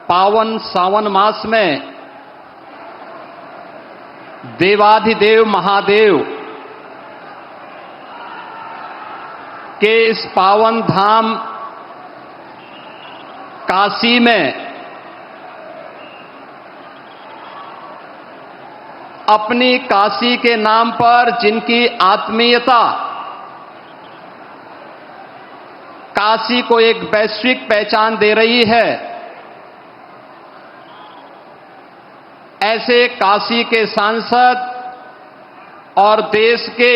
पावन सावन मास में देवाधिदेव महादेव के इस पावन धाम काशी में अपनी काशी के नाम पर जिनकी आत्मीयता काशी को एक वैश्विक पहचान दे रही है, ऐसे काशी के सांसद और देश के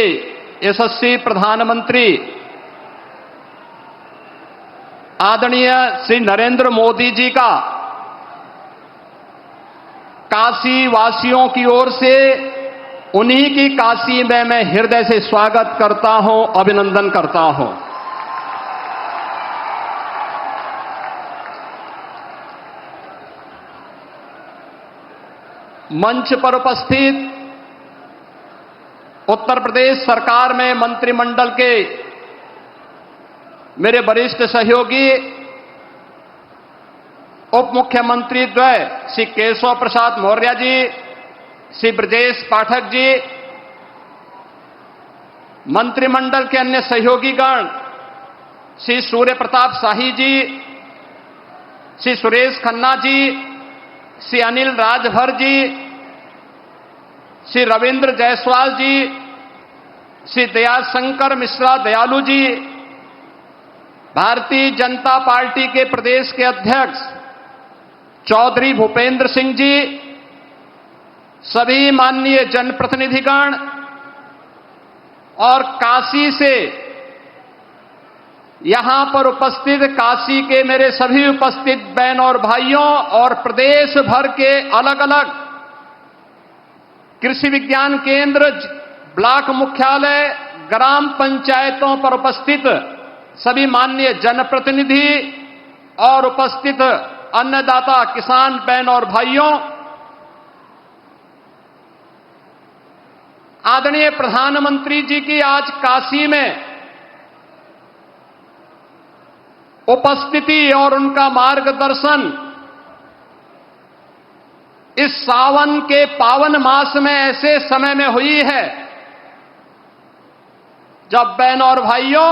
यशस्वी प्रधानमंत्री आदरणीय श्री नरेंद्र मोदी जी का काशी वासियों की ओर से उन्हीं की काशी में मैं हृदय से स्वागत करता हूं, अभिनंदन करता हूं। मंच पर उपस्थित उत्तर प्रदेश सरकार में मंत्रिमंडल के मेरे वरिष्ठ सहयोगी उप मुख्यमंत्री द्वय श्री केशव प्रसाद मौर्य जी, श्री ब्रजेश पाठक जी, मंत्रिमंडल के अन्य सहयोगीगण श्री सूर्य प्रताप शाही जी, श्री सुरेश खन्ना जी, श्री अनिल राजभर जी, श्री रविंद्र जायसवाल जी, श्री दयाशंकर मिश्रा दयालु जी, भारतीय जनता पार्टी के प्रदेश के अध्यक्ष चौधरी भूपेंद्र सिंह जी, सभी माननीय जनप्रतिनिधिगण और काशी से यहां पर उपस्थित काशी के मेरे सभी उपस्थित बहन और भाइयों और प्रदेश भर के अलग अलग कृषि विज्ञान केंद्र, ब्लॉक मुख्यालय, ग्राम पंचायतों पर उपस्थित सभी माननीय जनप्रतिनिधि और उपस्थित अन्नदाता किसान बहन और भाइयों, आदरणीय प्रधानमंत्री जी की आज काशी में उपस्थिति और उनका मार्गदर्शन इस सावन के पावन मास में ऐसे समय में हुई है जब बहन और भाइयों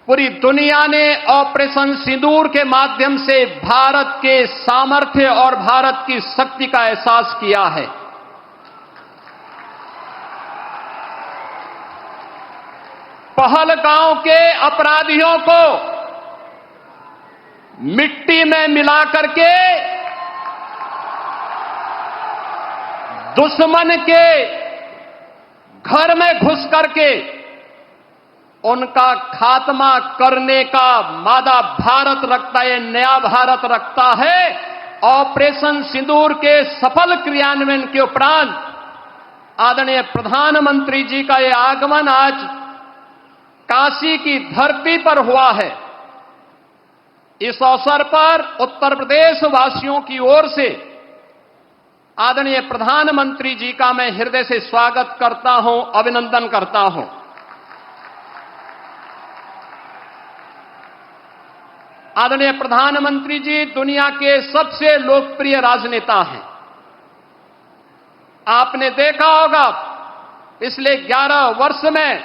पूरी दुनिया ने ऑपरेशन सिंदूर के माध्यम से भारत के सामर्थ्य और भारत की शक्ति का एहसास किया है। पहलगांव के अपराधियों को मिट्टी में मिला करके दुश्मन के घर में घुस करके उनका खात्मा करने का मादा भारत रखता है, नया भारत रखता है। ऑपरेशन सिंदूर के सफल क्रियान्वयन के उपरांत आदरणीय प्रधानमंत्री जी का यह आगमन आज काशी की धरती पर हुआ है। इस अवसर पर उत्तर प्रदेश वासियों की ओर से आदरणीय प्रधानमंत्री जी का मैं हृदय से स्वागत करता हूं, अभिनंदन करता हूं। आदरणीय प्रधानमंत्री जी दुनिया के सबसे लोकप्रिय राजनेता हैं। आपने देखा होगा पिछले 11 वर्ष में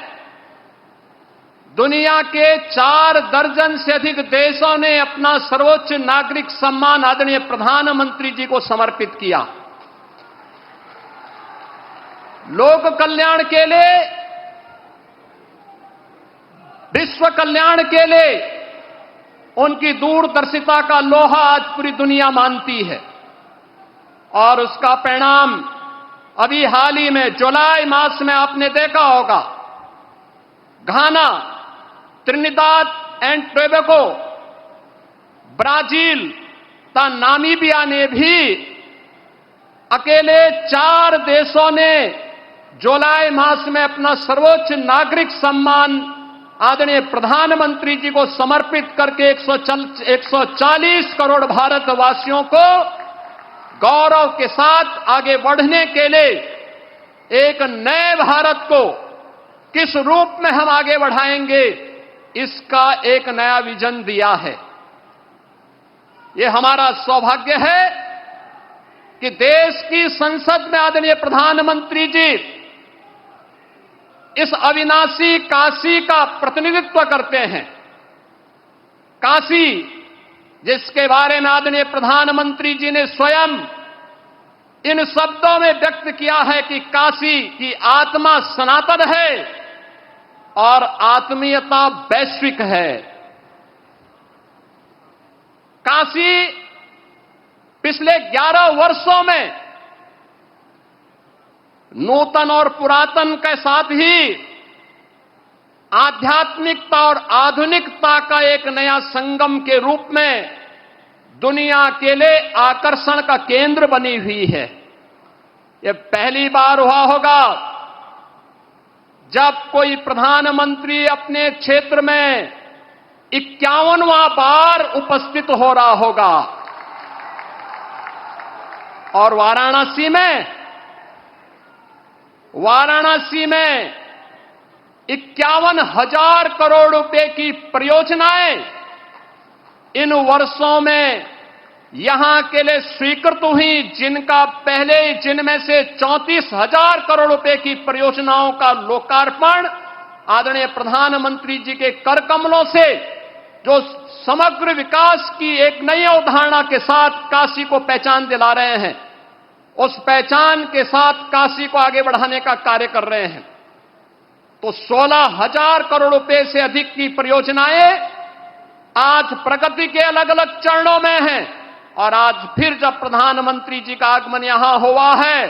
दुनिया के 4 दर्जन से अधिक देशों ने अपना सर्वोच्च नागरिक सम्मान आदरणीय प्रधानमंत्री जी को समर्पित किया। लोक कल्याण के लिए, विश्व कल्याण के लिए उनकी दूरदर्शिता का लोहा आज पूरी दुनिया मानती है और उसका परिणाम अभी हाल ही में जुलाई मास में आपने देखा होगा घाना, त्रिनिदाद एंड टोबैगो, ब्राजील तथा नामीबिया ने भी अकेले 4 देशों ने जुलाई मास में अपना सर्वोच्च नागरिक सम्मान आदरणीय प्रधानमंत्री जी को समर्पित करके 140 करोड़ भारतवासियों को गौरव के साथ आगे बढ़ने के लिए एक नए भारत को किस रूप में हम आगे बढ़ाएंगे, इसका एक नया विजन दिया है। ये हमारा सौभाग्य है कि देश की संसद में आदरणीय प्रधानमंत्री जी इस अविनाशी काशी का प्रतिनिधित्व करते हैं। काशी, जिसके बारे में आदरणीय प्रधानमंत्री जी ने स्वयं इन शब्दों में व्यक्त किया है कि काशी की आत्मा सनातन है और आत्मीयता वैश्विक है। काशी पिछले 11 वर्षों में नूतन और पुरातन के साथ ही आध्यात्मिकता और आधुनिकता का एक नया संगम के रूप में दुनिया के लिए आकर्षण का केंद्र बनी हुई है। यह पहली बार हुआ होगा जब कोई प्रधानमंत्री अपने क्षेत्र में 51वां बार उपस्थित हो रहा होगा। और वाराणसी में 51,000 करोड़ रुपए की परियोजनाएं इन वर्षों में यहां के लिए स्वीकृत हुई, जिनका पहले जिनमें से 34,000 करोड़ रुपए की परियोजनाओं का लोकार्पण आदरणीय प्रधानमंत्री जी के कर कमलों से जो समग्र विकास की एक नई अवधारणा के साथ काशी को पहचान दिला रहे हैं, उस पहचान के साथ काशी को आगे बढ़ाने का कार्य कर रहे हैं। तो 16,000 करोड़ रुपए से अधिक की परियोजनाएं आज प्रगति के अलग अलग चरणों में हैं। और आज फिर जब प्रधानमंत्री जी का आगमन यहां हुआ है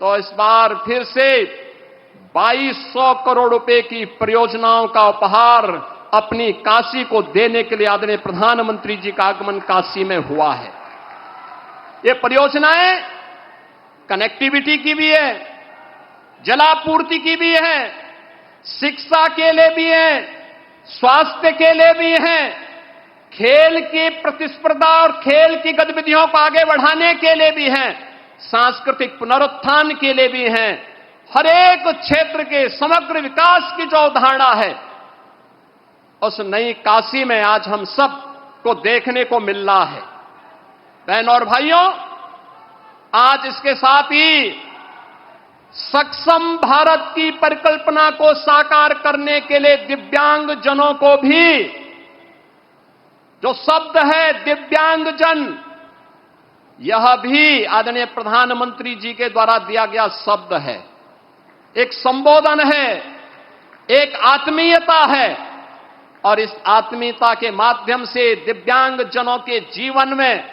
तो इस बार फिर से 2200 करोड़ रुपए की परियोजनाओं का उपहार अपनी काशी को देने के लिए आदरणीय प्रधानमंत्री जी का आगमन काशी में हुआ है। ये परियोजनाएं कनेक्टिविटी की भी है, जलापूर्ति की भी है, शिक्षा के लिए भी है, स्वास्थ्य के लिए भी है, खेल की प्रतिस्पर्धा और खेल की गतिविधियों को आगे बढ़ाने के लिए भी है, सांस्कृतिक पुनरुत्थान के लिए भी है। हर एक क्षेत्र के समग्र विकास की जो अवधारणा है उस नई काशी में आज हम सब को देखने को मिल रहा है। बहनों और भाइयों, आज इसके साथ ही सक्षम भारत की परिकल्पना को साकार करने के लिए दिव्यांगजनों को भी, जो शब्द है दिव्यांगजन, यह भी आदरणीय प्रधानमंत्री जी के द्वारा दिया गया शब्द है, एक संबोधन है, एक आत्मीयता है। और इस आत्मीयता के माध्यम से दिव्यांगजनों के जीवन में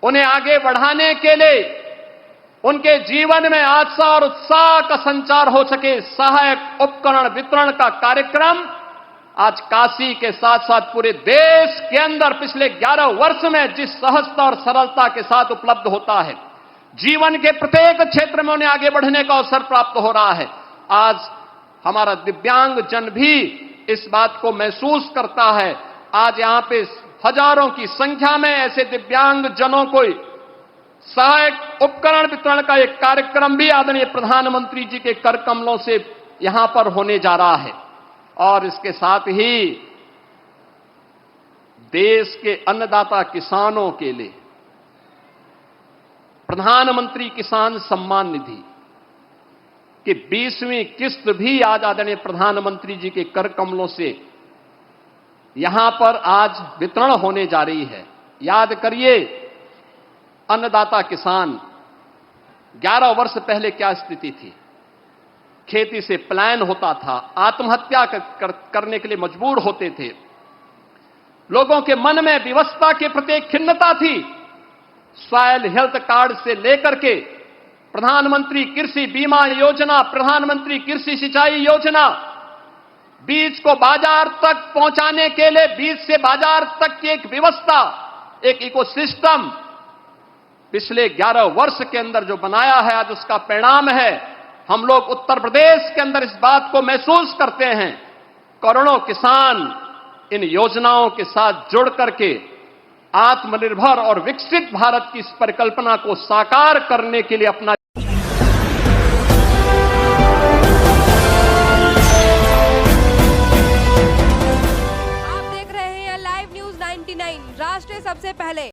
उन्हें आगे बढ़ाने के लिए उनके जीवन में आशा और उत्साह का संचार हो सके, सहायक उपकरण वितरण का कार्यक्रम आज काशी के साथ साथ पूरे देश के अंदर पिछले 11 वर्ष में जिस सहजता और सरलता के साथ उपलब्ध होता है, जीवन के प्रत्येक क्षेत्र में उन्हें आगे बढ़ने का अवसर प्राप्त हो रहा है। आज हमारा दिव्यांगजन भी इस बात को महसूस करता है। आज यहां पे हजारों की संख्या में ऐसे दिव्यांगजनों को सहायक उपकरण वितरण का एक कार्यक्रम भी आदरणीय प्रधानमंत्री जी के कर कमलों से यहां पर होने जा रहा है। और इसके साथ ही देश के अन्नदाता किसानों के लिए प्रधानमंत्री किसान सम्मान निधि की 20वीं किस्त भी आज आदरणीय प्रधानमंत्री जी के कर कमलों से यहां पर आज वितरण होने जा रही है। याद करिए, अन्नदाता किसान 11 वर्ष पहले क्या स्थिति थी। खेती से पलायन होता था, आत्महत्या करने के लिए मजबूर होते थे, लोगों के मन में विवशता के प्रति एक खिन्नता थी। सॉयल हेल्थ कार्ड से लेकर के प्रधानमंत्री कृषि बीमा योजना, प्रधानमंत्री कृषि सिंचाई योजना, बीज को बाजार तक पहुंचाने के लिए बीज से बाजार तक की एक व्यवस्था, एक इकोसिस्टम पिछले 11 वर्ष के अंदर जो बनाया है, आज उसका परिणाम है। हम लोग उत्तर प्रदेश के अंदर इस बात को महसूस करते हैं। करोड़ों किसान इन योजनाओं के साथ जुड़ करके आत्मनिर्भर और विकसित भारत की इस परिकल्पना को साकार करने के लिए अपना आप देख रहे हैं लाइव न्यूज 9 99 राष्ट्र सबसे पहले।